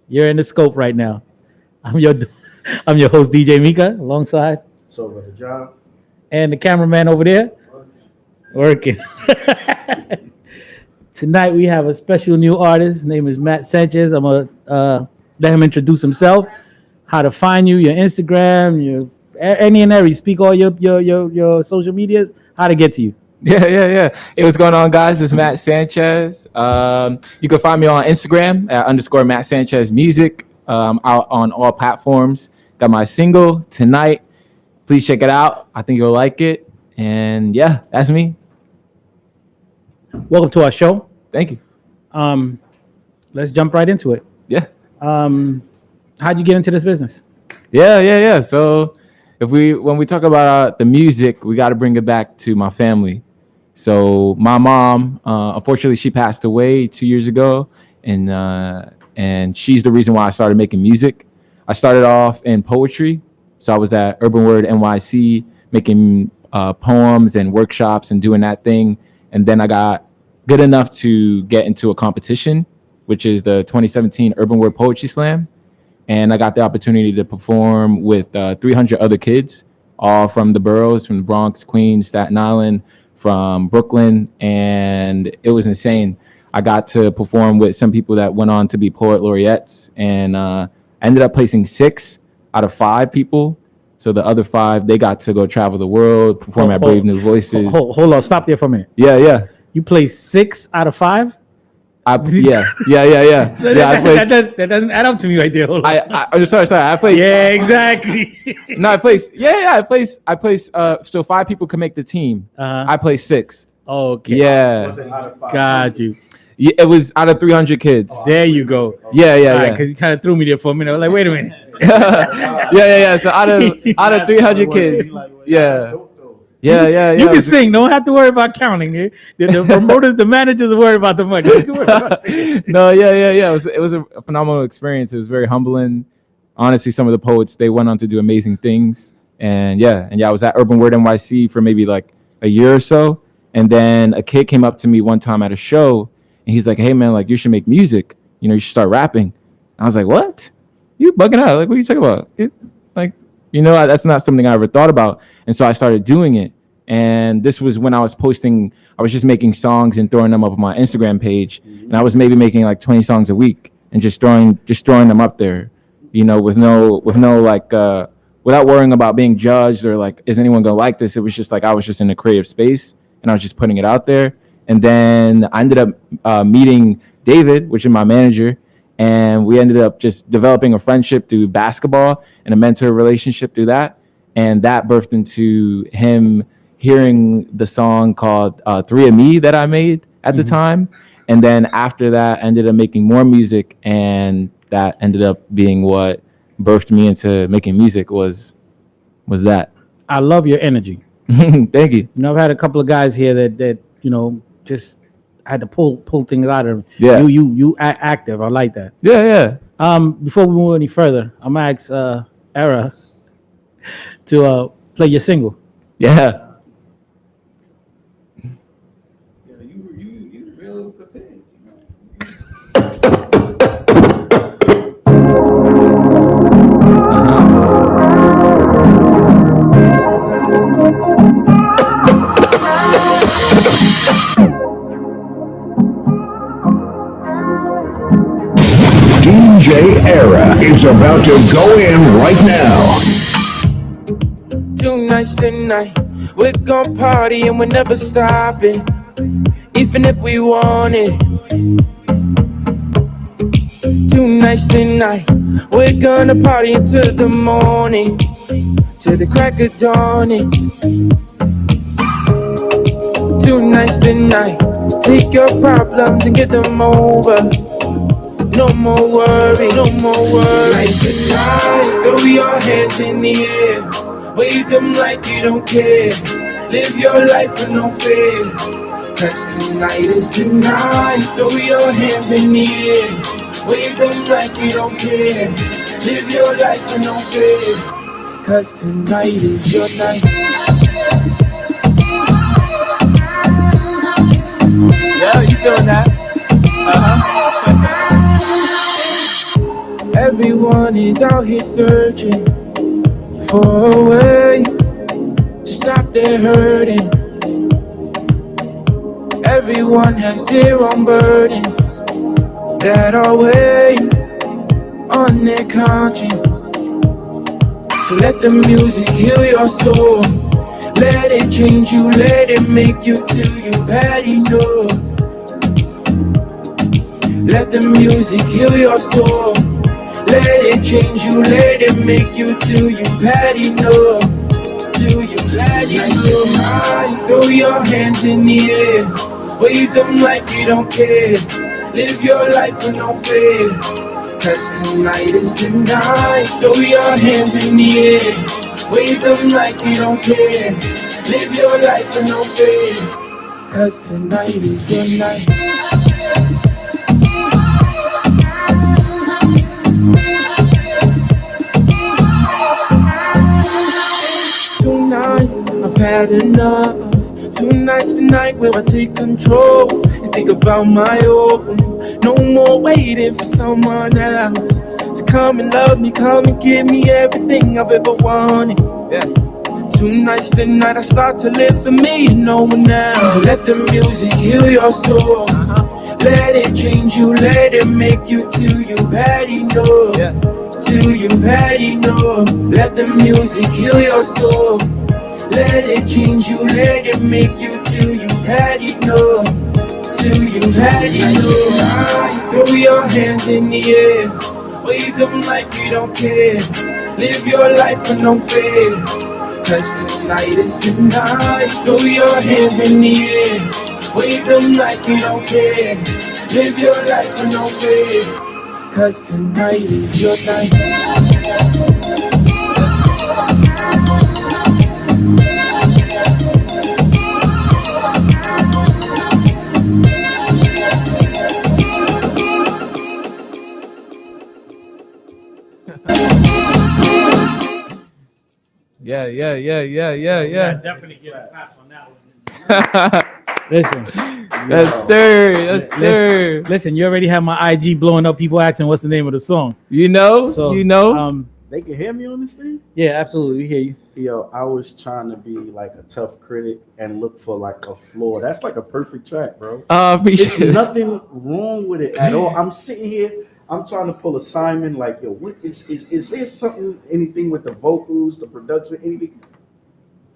You're in the scope right now. I'm your I'm your host DJ Mika alongside So with the job, and the cameraman over there working. Tonight we have a special new artist. His name is Matt Sanchez. I'm gonna let him introduce himself, how to find you, your Instagram, your any and every. Speak all your social medias. How to get to you. Yeah. Hey, what's going on, guys? It's Matt Sanchez. You can find me on Instagram at _Matt Sanchez Music. Out on all platforms. Got my single tonight. Please check it out. I think you'll like it. And yeah, that's me. Welcome to our show. Thank you. Let's jump right into it. Yeah. How'd you get into this business? Yeah. So when we talk about the music, we got to bring it back to my family. So my mom, unfortunately, she passed away 2 years ago, and she's the reason why I started making music. I started off in poetry, so I was at Urban Word NYC making poems and workshops and doing that thing, and then I got good enough to get into a competition, which is the 2017 Urban Word Poetry Slam. And I got the opportunity to perform with 300 other kids, all from the boroughs, from the Bronx, Queens, Staten Island, from Brooklyn. And it was insane. I got to perform with some people that went on to be poet laureates. And I ended up placing 6 out of 5 people. So the other 5, they got to go travel the world, perform at Brave New Voices. Hold on. Stop there for a minute. Yeah. You placed 6 out of 5? Yeah. That doesn't add up to me right there. Hold on. I'm sorry. I placed. Yeah, exactly. No, I placed. Yeah. I placed. So 5 people can make the team. I placed 6th. Okay. Yeah. was it out of 5? Got you. Yeah, it was out of 300 kids. There you go. Yeah. Because you kind of threw me there for a minute. I was like, wait a minute. Yeah. So out of 300 kids. Yeah. You can sing. Don't have to worry about counting. The promoters, the managers are worried about the money. You can worry about singing. No, yeah. It was a phenomenal experience. It was very humbling. Honestly, some of the poets, they went on to do amazing things. And I was at Urban Word NYC for maybe like a year or so. And then a kid came up to me one time at a show, and he's like, "Hey man, like you should make music. You know, you should start rapping." And I was like, "What? You bugging out? Like, what are you talking about?" That's not something I ever thought about. And so I started doing it. And this was when I was just making songs and throwing them up on my Instagram page. And I was maybe making like 20 songs a week and just throwing them up there, with no like, without worrying about being judged or like, is anyone going to like this? It was just like, I was just in a creative space and I was just putting it out there. And then I ended up meeting David, which is my manager. And we ended up just developing a friendship through basketball and a mentor relationship through that. And that birthed into him hearing the song called Three of Me that I made at the time. And then after that, I ended up making more music. And that ended up being what birthed me into making music was that. I love your energy. Thank you. I've had a couple of guys here that just had to pull things out of them. Yeah. You active. I like that. Yeah. Before we move any further, I'm gonna ask Era to play your single. Yeah. You real prepared. DJ Era is about to go in right now. 2 nights tonight, we're gon' party and we're never stopping, even if we want it. 2 nights tonight, we're gonna party until the morning, till the crack of dawning. 2 nights tonight, take your problems and get them over. No more worry, no more worry. Tonight, throw your hands in the air, wave them like you don't care. Live your life with no fear, 'cause tonight is tonight. Throw your hands in the air, wave them like you don't care. Live your life with no fear, 'cause tonight is your night. Yeah, you feeling that? Everyone is out here searching for a way to stop their hurting. Everyone has their own burdens that are weighing on their conscience. So let the music heal your soul. Let it change you, let it make you till you've had enough. Let the music heal your soul. Let it change you, let it make you till you've had enough. Till you've had enough. High, throw your hands in the air. Wave them like you don't care. Live your life with no fear. Cause tonight is the night. Throw your hands in the air. Wave them like you don't care. Live your life with no fear. Cause tonight is your night. Tonight, I've had enough. Tonight's the night where I take control and think about my own. No more waiting for someone else to come and love me, come and give me everything I've ever wanted. Yeah. Tonight's the night I start to live for me and no one else. So let the music heal your soul. Let it change you, let it make you till you've had enough. Yeah. Till you've had enough. Let the music heal your soul. Let it change you, let it make you till you've had enough. Till you've had enough. Throw your hands in the air. Wave them like you don't care. Live your life with no fear. Cause tonight is the night. Throw your hands in the air. Wave them like you don't care. Live your life with no fear. Cause tonight is your night. Yeah. Definitely give a clap on that one. Listen, Yes, sir. Yes, sir. listen. You already have my IG blowing up. People asking what's the name of the song. You know. They can hear me on this thing? Yeah, absolutely. We hear you. Yo, I was trying to be like a tough critic and look for like a flaw. That's like a perfect track, bro. Appreciate There's it. nothing wrong with it at all. I'm sitting here, I'm trying to pull a Simon, like, yo, what is there something, anything with the vocals, the production, anything?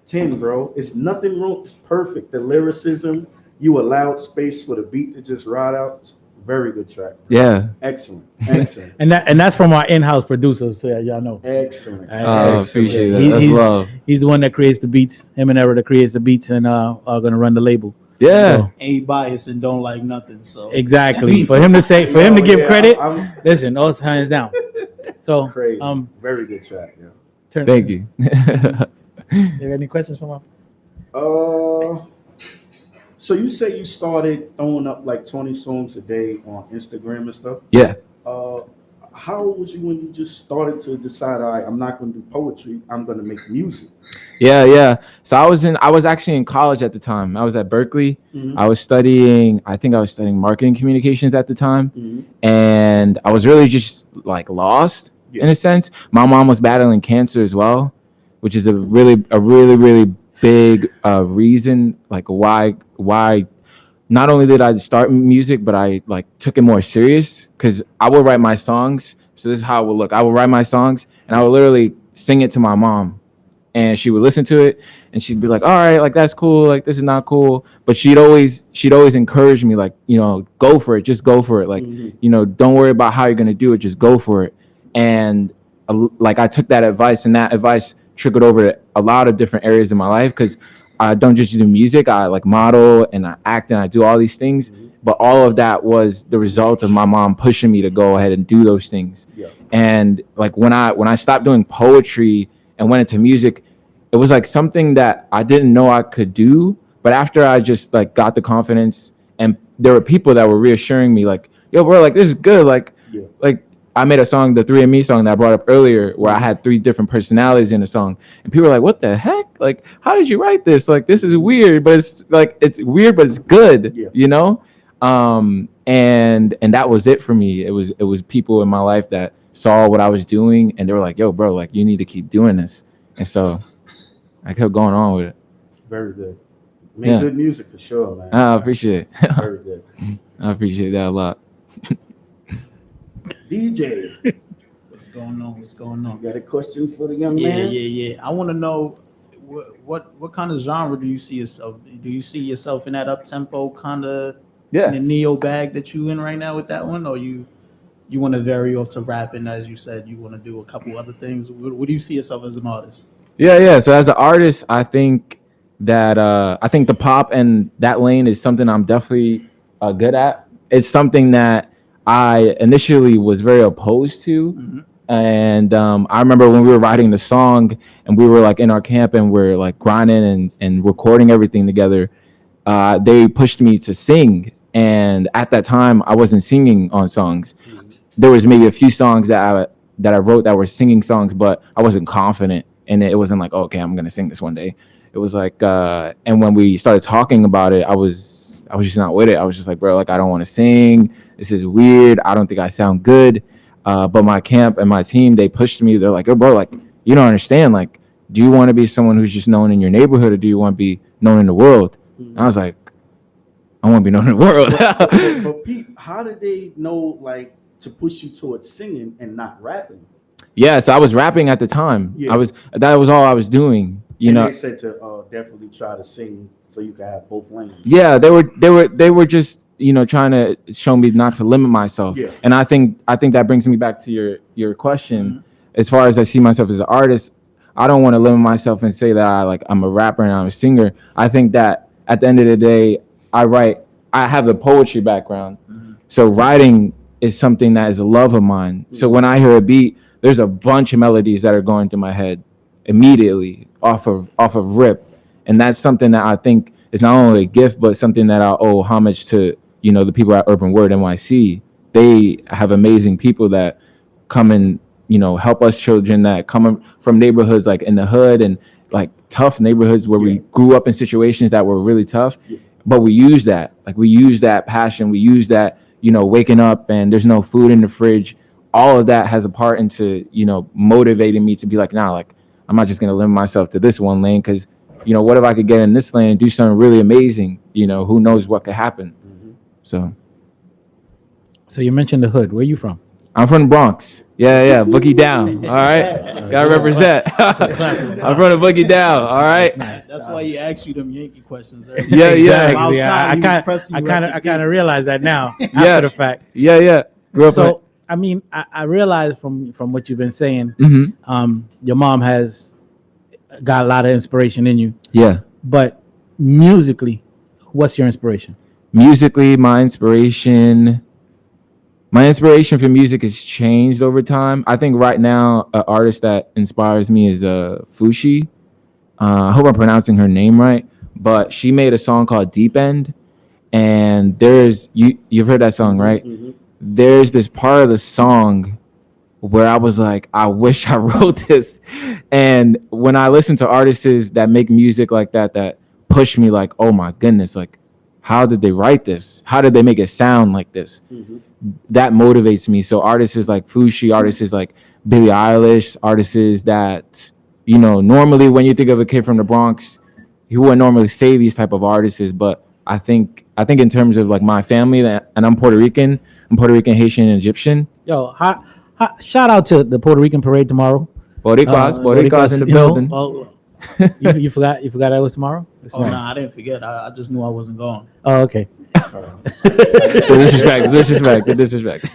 10, bro. It's nothing wrong. It's perfect. The lyricism, you allowed space for the beat to just ride out. Very good track. Yeah. Excellent. And that's from our in-house producer, so y'all know. Excellent. Appreciate that. He- That's he's, love. he's the one that creates the beats. Him and Era that creates the beats and are gonna run the label. Yeah. So, Ain't biased and don't like nothing. So exactly. For him to give Yeah, credit, I'm listen, all hands down. So crazy. Very good track, yeah. Thank you. You got any questions from our So you say you started throwing up like 20 songs a day on Instagram and stuff. Yeah. How old was you when you just started to decide, all right, I'm not going to do poetry, I'm going to make music? Yeah. So I was actually in college at the time. I was at Berkeley. Mhm. I was studying marketing communications at the time. Mhm. And I was really just like lost Yeah. in a sense. My mom was battling cancer as well, which is a really big reason like why not only did I start music, but I like took it more serious because I would write my songs. So this is how it would look. I would write my songs and I would literally sing it to my mom, and she would listen to it and she'd be like, all right, like that's cool, like this is not cool. But she'd always encourage me, like, you know, go for it, just go for it. Like, you know, don't worry about how you're gonna do it, just go for it. And like I took that advice, and that advice trickled over to a lot of different areas in my life because I don't just do music. I like model and I act and I do all these things. But all of that was the result of my mom pushing me to go ahead and do those things. Yeah. And like when I stopped doing poetry and went into music, it was like something that I didn't know I could do. But after I just like got the confidence, and there were people that were reassuring me, like, yo, bro, like this is good. Like I made a song, the 3 of Me song that I brought up earlier, where I had 3 different personalities in the song. And people were like, what the heck? Like, how did you write this? Like, this is weird, but it's weird, but it's good, you know? And that was it for me. It was people in my life that saw what I was doing, and they were like, "Yo, bro, like you need to keep doing this." And so I kept going on with it. Very good. Make Yeah. good music for sure, man. I appreciate it. Very good. I appreciate that a lot. DJ, What's going on? What's going on? you got a question for the young Yeah, man? yeah. I want to know what kind of genre do you see yourself? Do you see yourself in that up tempo kind of Yeah. the neo bag that you in right now with that one, or you want to vary off to rapping, as you said you want to do a couple other things? What do you see yourself as an artist? Yeah. So as an artist, I think that I think the pop and that lane is something I'm definitely good at. It's something that I initially was very opposed to. Mm-hmm. And I remember when we were writing the song and we were like in our camp and we're like grinding and recording everything together. They pushed me to sing. And at that time, I wasn't singing on songs. There was maybe a few songs that I wrote that were singing songs, but I wasn't confident. And it wasn't like, oh, okay, I'm going to sing this one day. It was like, and when we started talking about it, I was just not with it. I was just like, bro, like, I don't want to sing. This is weird. I don't think I sound good. But my camp and my team, they pushed me. They're like, oh, bro, like, you don't understand. Like, do you want to be someone who's just known in your neighborhood, or do you want to be known in the world? And I was like, I want to be known in the world. but Pete, how did they know, like, to push you towards singing and not rapping? Yeah, so I was rapping at the time. Yeah. That was all I was doing. You know, they said to definitely try to sing so you can have both lanes. yeah, they were just, you know, trying to show me not to limit myself. Yeah. And I think that brings me back to your question. Mm-hmm. As far as I see myself as an artist, I don't want to limit myself and say that I'm a rapper and I'm a singer. I think that at the end of the day, I have the poetry background. Mm-hmm. So writing is something that is a love of mine. Mm-hmm. So when I hear a beat, there's a bunch of melodies that are going through my head immediately off of rip. And that's something that I think is not only a gift, but something that I owe homage to, you know, the people at Urban Word NYC. They have amazing people that come and, you know, help us children that come from neighborhoods like in the hood and like tough neighborhoods where we grew up in situations that were really tough. Yeah. But we use that passion. We use that, you know, waking up and there's no food in the fridge. All of that has a part into, you know, motivating me to be like, nah, like, I'm not just going to limit myself to this one lane, because, you know, what if I could get in this lane and do something really amazing? You know, who knows what could happen. Mm-hmm. So you mentioned the hood. Where are you from? I'm from the Bronx. Yeah, Boogie Down. All right, gotta represent. I'm from the Boogie Down. All right. Nice. That's why he asked you them Yankee questions. Yeah. Exactly. I kind of realize that now after the fact. Yeah. So I mean, I realize from what you've been saying, mm-hmm. Your mom has got a lot of inspiration in you. Yeah. But musically, what's your inspiration? Musically, my inspiration for music has changed over time. I think right now, an artist that inspires me is Fushi. I hope I'm pronouncing her name right, but she made a song called Deep End, and you've heard that song, right? Mm-hmm. There's this part of the song where I was like, I wish I wrote this. And when I listen to artists that make music like that push me like, oh my goodness, like, how did they write this? How did they make it sound like this? Mm-hmm. That motivates me. So artists like Fushi, artists like Billie Eilish, artists that, you know, normally when you think of a kid from the Bronx, you wouldn't normally say these type of artists, but I think in terms of like my family, and I'm Puerto Rican, Haitian, and Egyptian. Yo, shout out to the Puerto Rican parade tomorrow. Boricuas in the building. You forgot that was tomorrow? No, I didn't forget. I just knew I wasn't going. Oh, okay. The disrespect.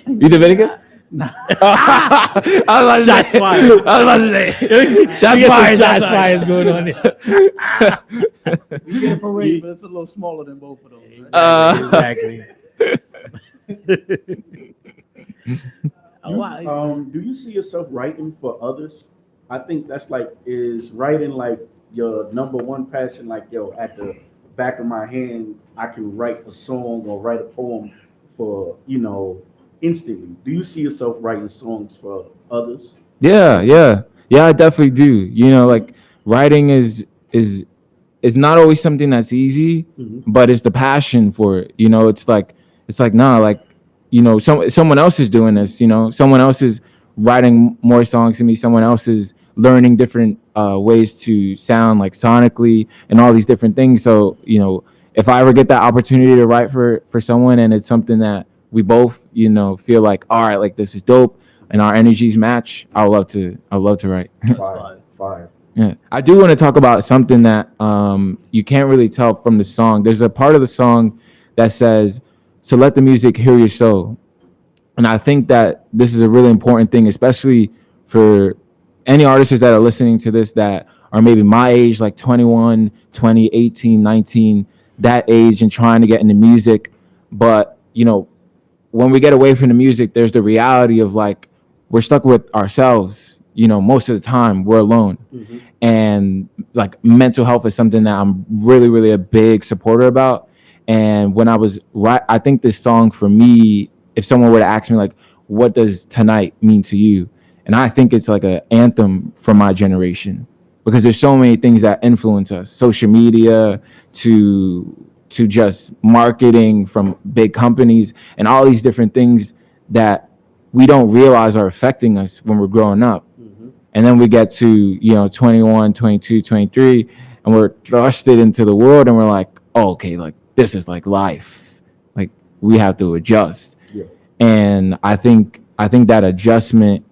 You Dominican? No. I was about to say. Shots fired going on there. You get a parade, but it's a little smaller than both of those. Right? Exactly. Do you see yourself writing for others? I think that's is writing like your number one passion? Like, yo, at the back of my hand, I can write a song or write a poem for, you know, instantly. Do you see yourself writing songs for others? Yeah, I definitely do. You know, like writing is not always something that's easy, mm-hmm. but it's the passion for it. You know, it's like nah, like someone else is doing this. Someone else is writing more songs than me. Someone else is learning different ways to sound, like sonically, and all these different things. So if I ever get that opportunity to write for someone, and it's something that we both feel like, all right, like this is dope, and our energies match, I'd love to write. Fire. Yeah, I do want to talk about something that you can't really tell from the song. There's a part of the song that says, "So let the music heal your soul," and I think that this is a really important thing, especially for any artists that are listening to this that are maybe my age, like 21, 20, 18, 19, that age, and trying to get into music. But when we get away from the music, there's the reality of like we're stuck with ourselves. Most of the time we're alone. Mm-hmm. And like mental health is something that I'm really, really a big supporter about. And when I was I think this song for me, if someone were to ask me like, what does tonight mean to you? And I think it's like an anthem for my generation, because there's so many things that influence us, social media to just marketing from big companies and all these different things that we don't realize are affecting us when we're growing up. Mm-hmm. And then we get to 21, 22, 23, and we're thrusted into the world, and we're like, oh, okay, like this is like life, like we have to adjust. Yeah. And I think that adjustment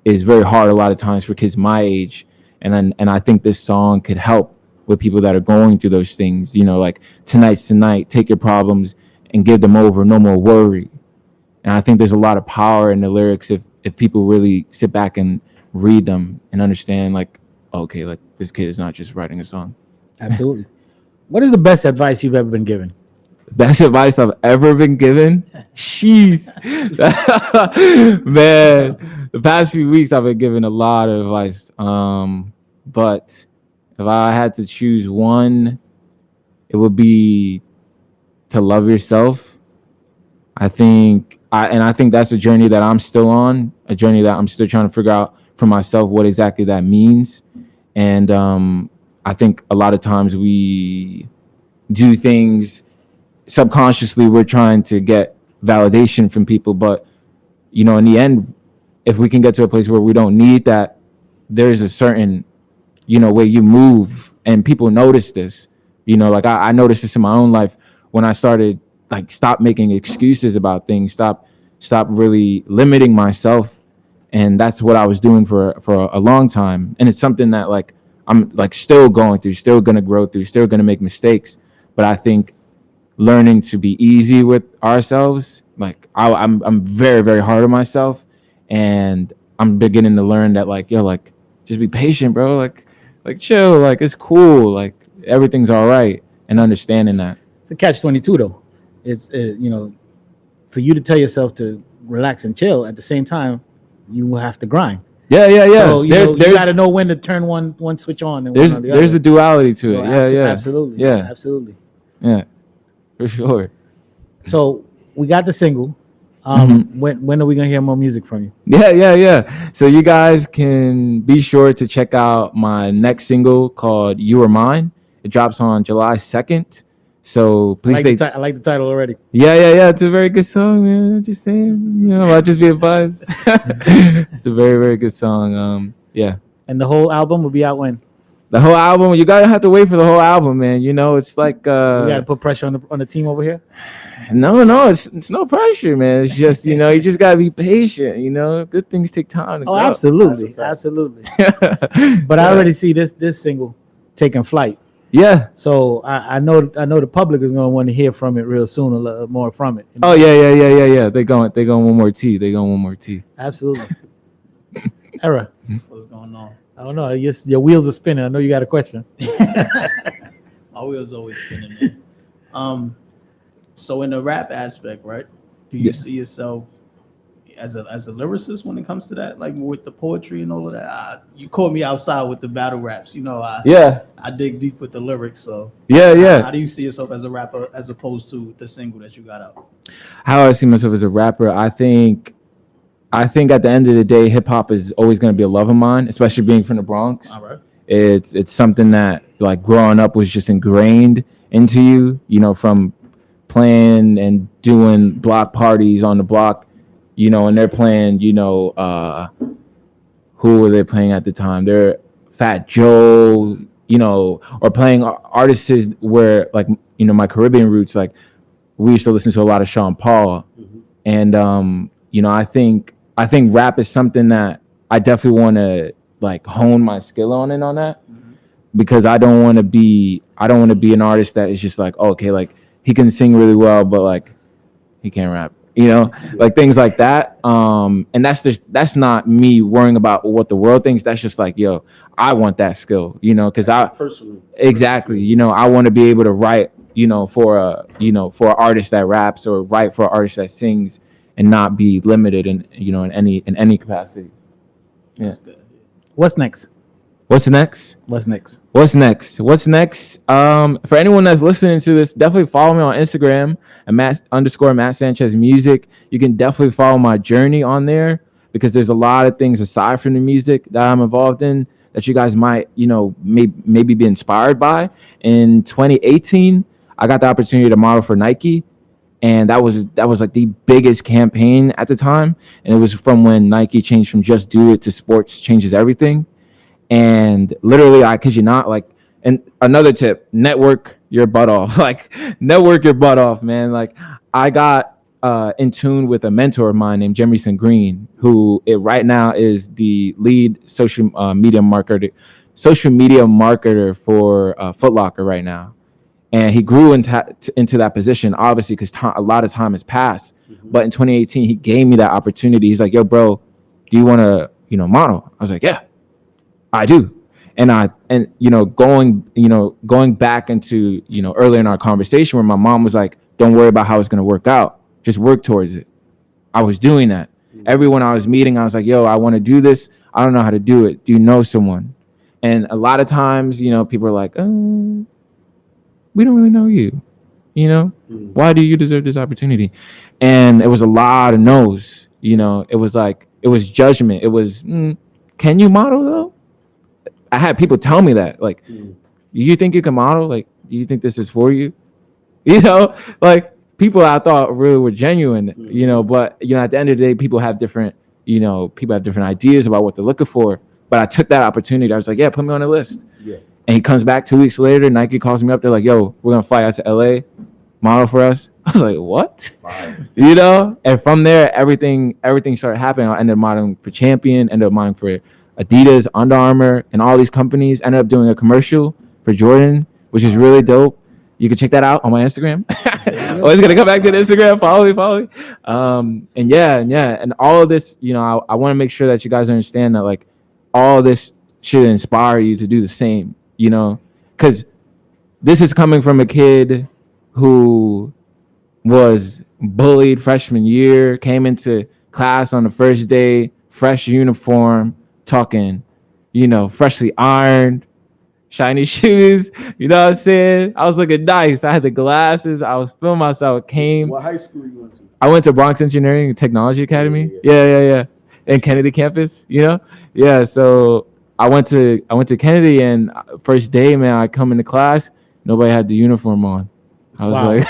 is very hard a lot of times for kids my age, and I think this song could help with people that are going through those things. Like tonight's tonight, take your problems and give them over, no more worry. And I think there's a lot of power in the lyrics if people really sit back and read them and understand, like, okay, like this kid is not just writing a song. Absolutely. What is the best advice you've ever been given? Best advice I've ever been given? Jeez. Man, the past few weeks I've been given a lot of advice. But if I had to choose one, it would be to love yourself. I think that's a journey that I'm still on, a journey that I'm still trying to figure out for myself what exactly that means. And I think a lot of times we do things subconsciously. We're trying to get validation from people, but in the end, if we can get to a place where we don't need that, there's a certain way you move, and people notice this. Like I noticed this in my own life when I started like stop making excuses about things, stop really limiting myself. And that's what I was doing for a long time. And it's something that like I'm like still going through, still gonna grow through, still gonna make mistakes. But I think learning to be easy with ourselves, like I'm very, very hard on myself, and I'm beginning to learn that like, like just be patient, bro. Like chill, like it's cool, like everything's all right, and understanding that. It's a catch-22 though. It's for you to tell yourself to relax and chill at the same time, you will have to grind. Yeah. So you got to know when to turn one switch on and there's one on the there's other. a duality to it. Absolutely. Yeah. Absolutely. Yeah, for sure. So we got the single. When are we gonna hear more music from you? Yeah. So you guys can be sure to check out my next single called "You Are Mine." It drops on July 2nd. So please I like the title already. Yeah. It's a very good song, man. I'm just saying, I'll just be advised. It's a very, very good song. Yeah. And the whole album will be out when? The whole album, you gotta have to wait for the whole album, man. It's like you gotta put pressure on the team over here. No, it's no pressure, man. It's just you just gotta be patient. Good things take time to grow. Absolutely. But I already see this single taking flight. Yeah. So I know the public is gonna want to hear from it real soon, a little more from it. Oh yeah. They going one more T. Absolutely. Era, What's going on? I don't know. Your wheels are spinning. I know you got a question. My wheels always spinning, man. So in the rap aspect, right? Do you see yourself as a lyricist when it comes to that, like with the poetry and all of that? You caught me outside with the battle raps. I dig deep with the lyrics. So yeah. How do you see yourself as a rapper as opposed to the single that you got out? How I see myself as a rapper, I think at the end of the day, hip hop is always going to be a love of mine, especially being from the Bronx. All right. It's something that like growing up was just ingrained into you, from playing and doing block parties on the block, you know, and they're playing, you know, who were they playing at the time? They're Fat Joe, you know, or playing artists where, like, you know, my Caribbean roots, like we used to listen to a lot of Sean Paul. And you know, I think rap is something that I definitely want to like hone my skill on and on that, because I don't want to be an artist that is just like, oh, okay, like he can sing really well, but like he can't rap, you know, like things like that. And that's not me worrying about what the world thinks. That's just like, yo, I want that skill, you know, because I personally, exactly, you know, I want to be able to write, you know, for an artist that raps, or write for an artist that sings, and not be limited in, you know, in any capacity. Yeah. What's next? What's next? What's next? What's next? What's next? For anyone that's listening to this, definitely follow me on Instagram at Matt Sanchez Music. You can definitely follow my journey on there, because there's a lot of things aside from the music that I'm involved in that you guys might, you know, maybe be inspired by. In 2018, I got the opportunity to model for Nike. And that was like the biggest campaign at the time. And it was from when Nike changed from Just Do It to Sports Changes Everything. And literally, I kid you not, like, and another tip, network your butt off. Like, network your butt off, man. Like, I got in tune with a mentor of mine named Jemerson Green, who right now is the lead social media marketer for Foot Locker right now. And he grew into that position, obviously, because a lot of time has passed. But in 2018, he gave me that opportunity. He's like, yo, bro, do you want to, you know, model? I was like, yeah, I do. And you know, going back into, you know, earlier in our conversation where my mom was like, don't worry about how it's going to work out. Just work towards it. I was doing that. Everyone I was meeting, I was like, yo, I want to do this. I don't know how to do it. Do you know someone? And a lot of times, you know, people are like, we don't really know you, you know, why do you deserve this opportunity? And it was a lot of no's, you know, it was like, it was judgment. It was, can you model though? I had people tell me that, like, you think you can model? Like, do you think this is for you? You know, like people I thought really were genuine, you know, but, you know, at the end of the day, people have different ideas about what they're looking for. But I took that opportunity. I was like, yeah, put me on the list. Yeah. And he comes back 2 weeks later. Nike calls me up. They're like, yo, we're going to fly out to LA, model for us. I was like, what? Fine. You know? And from there, everything started happening. I ended up modeling for Champion, ended up modeling for Adidas, Under Armour, and all these companies. Ended up doing a commercial for Jordan, which is really dope. You can check that out on my Instagram. Always going to come back to the Instagram. Follow me. And all of this, you know, I want to make sure that you guys understand that, like, all this should inspire you to do the same. You know, because this is coming from a kid who was bullied freshman year, came into class on the first day, fresh uniform, talking, you know, freshly ironed, shiny shoes. You know what I'm saying? I was looking nice. I had the glasses. I was feeling myself. What high school you went to? I went to Bronx Engineering and Technology Academy. Yeah. And Kennedy campus, you know? Yeah, so I went to Kennedy, and first day, man, I come into class, nobody had the uniform on. I was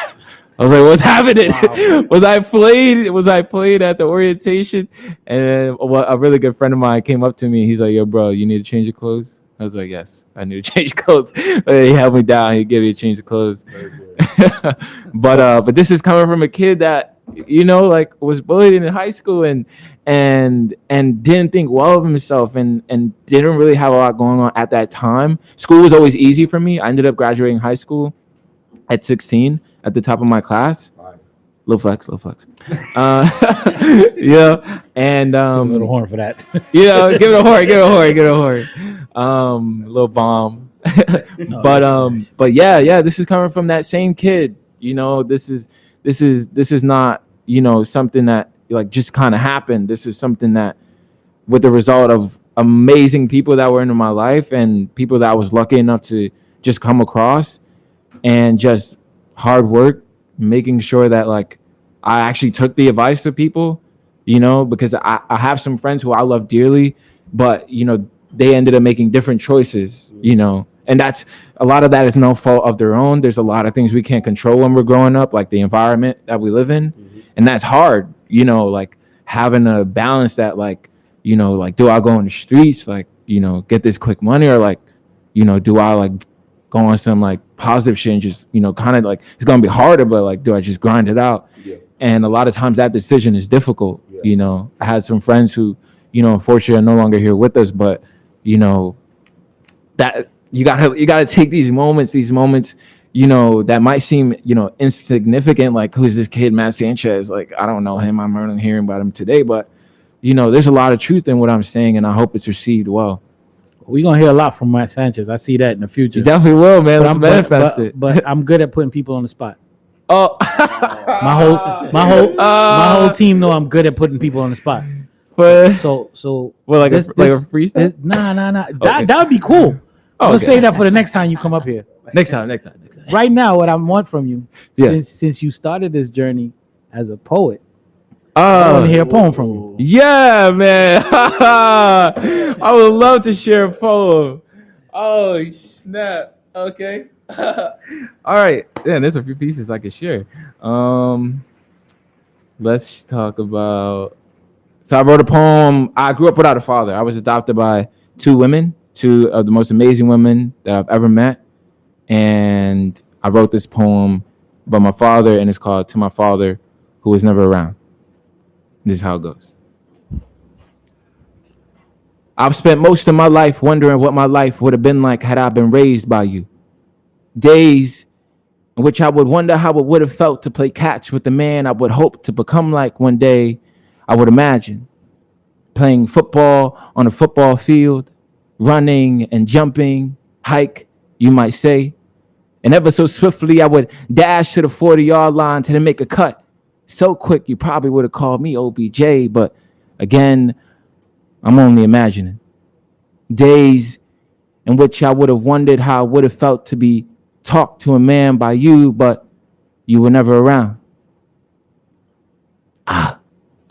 like, what's happening? Wow. Was I played at the orientation? And a really good friend of mine came up to me. He's like, yo, bro, you need to change your clothes? I was like, yes, I need to change clothes. But he held me down. He gave me a change of clothes. But this is coming from a kid that, you know, like, was bullied in high school and didn't think well of himself and didn't really have a lot going on at that time. School was always easy for me. I ended up graduating high school at 16 at the top of my class. Little flex. Yeah. And a little horn for that. You know, give it a horn. Little bomb. But yeah, this is coming from that same kid. You know, this is not, you know, something that like just kind of happened. This is something that with the result of amazing people that were in my life and people that I was lucky enough to just come across, and just hard work, making sure that like I actually took the advice of people, you know, because I have some friends who I love dearly, but, you know, they ended up making different choices, you know, And that's a lot of that is no fault of their own. There's a lot of things we can't control when we're growing up, like the environment that we live in. And that's hard, you know, like having a balance that, like, you know, like, do I go in the streets, like, you know, get this quick money, or like, you know, do I like go on some like positive shit and just, you know, kind of like, it's gonna be harder, but like, do I just grind it out? And a lot of times that decision is difficult. You know, I had some friends who, you know, unfortunately are no longer here with us, but you know, that you gotta take these moments, you know, that might seem, you know, insignificant, like, who's this kid Matt Sanchez? Like, I don't know him, I'm only hearing about him today, but you know, there's a lot of truth in what I'm saying, and I hope it's received well. We're gonna hear a lot from Matt Sanchez. I see that in the future. You definitely will, man. Let's manifest it. But I'm good at putting people on the spot. Oh, my whole team know I'm good at putting people on the spot. But So well, like a freestyle? Nah. Okay. That would be cool. Oh, We'll okay. say that for the next time you come up here. Next time. Right now, what I want from you, Yeah. since you started this journey as a poet, I want to hear a poem from you. Yeah, man. I would love to share a poem. Oh, snap. Okay. All right. Yeah, there's a few pieces I could share. Let's talk about. So I wrote a poem. I grew up without a father. I was adopted by two of the most amazing women that I've ever met. And I wrote this poem about my father, and it's called To My Father Who Was Never Around. This is how it goes. I've spent most of my life wondering what my life would have been like had I been raised by you. Days in which I would wonder how it would have felt to play catch with the man I would hope to become like one day. I would imagine playing football on a football field, running and jumping, hike, you might say. And ever so swiftly, I would dash to the 40-yard line to then make a cut. So quick, you probably would have called me OBJ, but again, I'm only imagining. Days in which I would have wondered how it would have felt to be talked to a man by you, but you were never around. I'm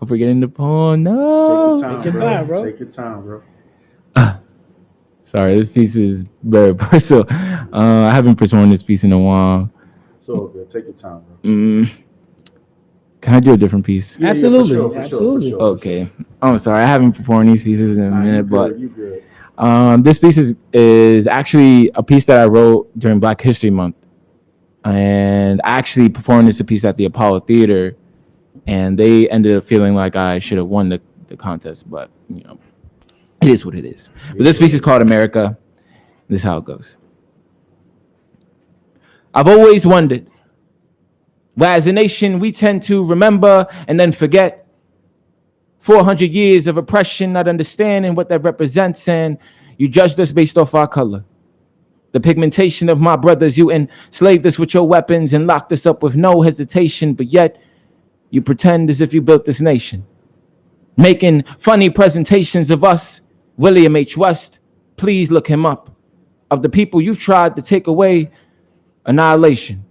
forgetting the poem. No. Take your time, bro. Take your time, bro. Sorry, this piece is very personal. I haven't performed this piece in a while. So good. Take your time, bro. Can I do a different piece? Yeah, absolutely. For sure. Okay. I'm sorry. I haven't performed these pieces in a minute, but you good. this piece is actually a piece that I wrote during Black History Month. And I actually performed this piece at the Apollo Theater, and they ended up feeling like I should have won the contest, but you know, it is what it is. But this piece is called America. This is how it goes. I've always wondered why as a nation we tend to remember and then forget 400 years of oppression, not understanding what that represents, and you judged us based off our color. The pigmentation of my brothers, you enslaved us with your weapons and locked us up with no hesitation, but yet you pretend as if you built this nation. Making funny presentations of us, William H. West, please look him up. Of the people you've tried to take away, annihilation.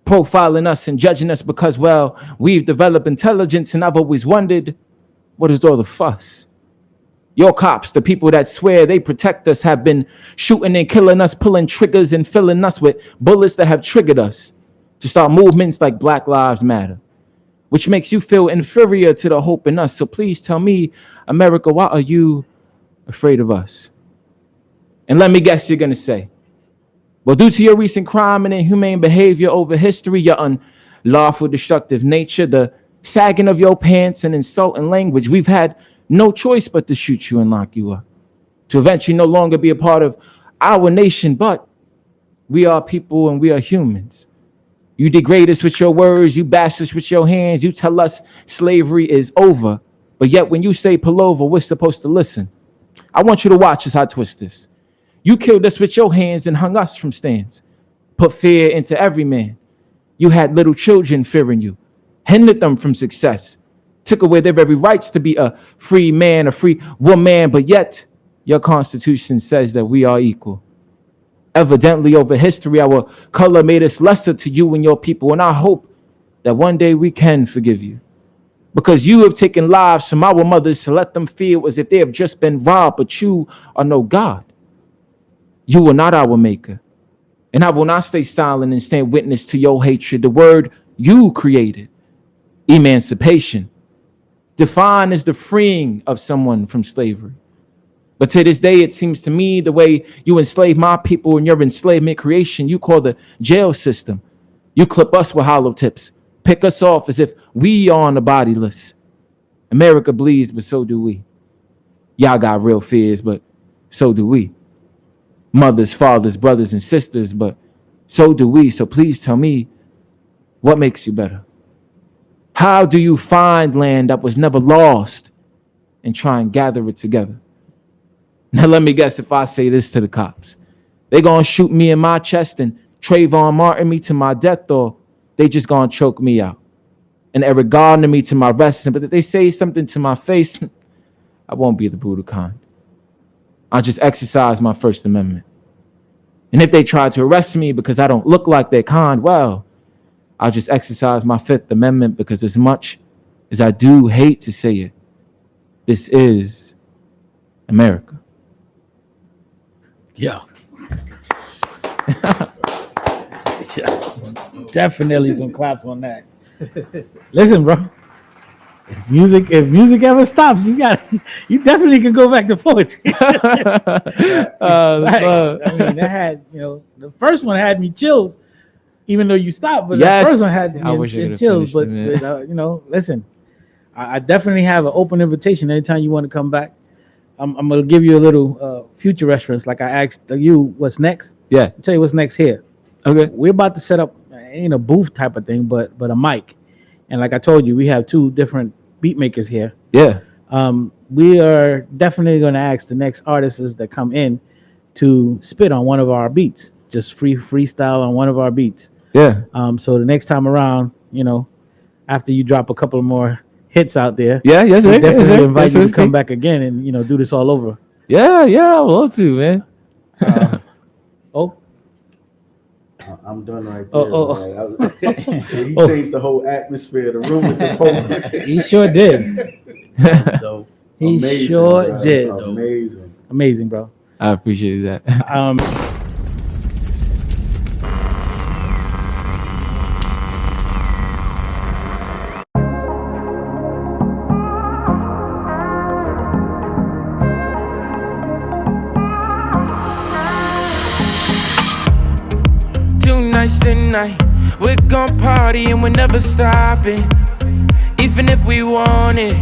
Profiling us and judging us because, well, we've developed intelligence, and I've always wondered, what is all the fuss? Your cops, the people that swear they protect us, have been shooting and killing us, pulling triggers and filling us with bullets that have triggered us to start movements like Black Lives Matter, which makes you feel inferior to the hope in us. So please tell me, America, why are you afraid of us? And let me guess, you're going to say, well, due to your recent crime and inhumane behavior over history, your unlawful destructive nature, the sagging of your pants and insulting language, we've had no choice but to shoot you and lock you up, to eventually no longer be a part of our nation. But we are people and we are humans. You degrade us with your words, you bash us with your hands, you tell us slavery is over. But yet when you say pull over, we're supposed to listen. I want you to watch as I twist this. You killed us with your hands and hung us from stands. Put fear into every man. You had little children fearing you, hindered them from success, took away their very rights to be a free man, a free woman, but yet your Constitution says that we are equal. Evidently, over history, our color made us lesser to you and your people, and I hope that one day we can forgive you. Because you have taken lives from our mothers to let them feel as if they have just been robbed, but you are no God. You are not our maker. And I will not stay silent and stand witness to your hatred. The word you created, emancipation, defined as the freeing of someone from slavery. But to this day, it seems to me the way you enslave my people in your enslavement creation, you call the jail system. You clip us with hollow tips, pick us off as if we are on the body list. America bleeds, but so do we. Y'all got real fears, but so do we. Mothers, fathers, brothers, and sisters, but so do we. So please tell me, what makes you better? How do you find land that was never lost and try and gather it together? Now let me guess, if I say this to the cops, they gonna shoot me in my chest and Trayvon Martin me to my death, or they just gonna choke me out and Eric Gardner me to my resting. But if they say something to my face, I won't be the brutal kind. I'll just exercise my First Amendment. And if they try to arrest me because I don't look like their kind, well, I'll just exercise my Fifth Amendment, because as much as I do hate to say it, this is America. Yeah. Yeah. Definitely some claps on that. Listen, bro. If music ever stops, you definitely can go back to poetry. I mean, that had, the first one had me chills, even though you stopped. But yes, the first one had me in chills. But listen, I definitely have an open invitation anytime you want to come back. I'm gonna give you a little future reference, like I asked you, what's next? Yeah, I'll tell you what's next here. Okay, we're about to set up, ain't a booth type of thing, but a mic, and like I told you, we have two different beat makers here. Yeah. We are definitely going to ask the next artists that come in to spit on one of our beats, just freestyle on one of our beats. Yeah. So the next time around, after you drop a couple more hits out there, yeah, yes, we sir. definitely invite you to come back again and do this all over. Yeah, I would love to, man. I'm done right there. He changed the whole atmosphere of the room with the poem. He sure did. He Amazing, sure bro. did. Amazing, bro. I appreciate that. Tonight, we're gon' party and we're never stopping. Even if we want it,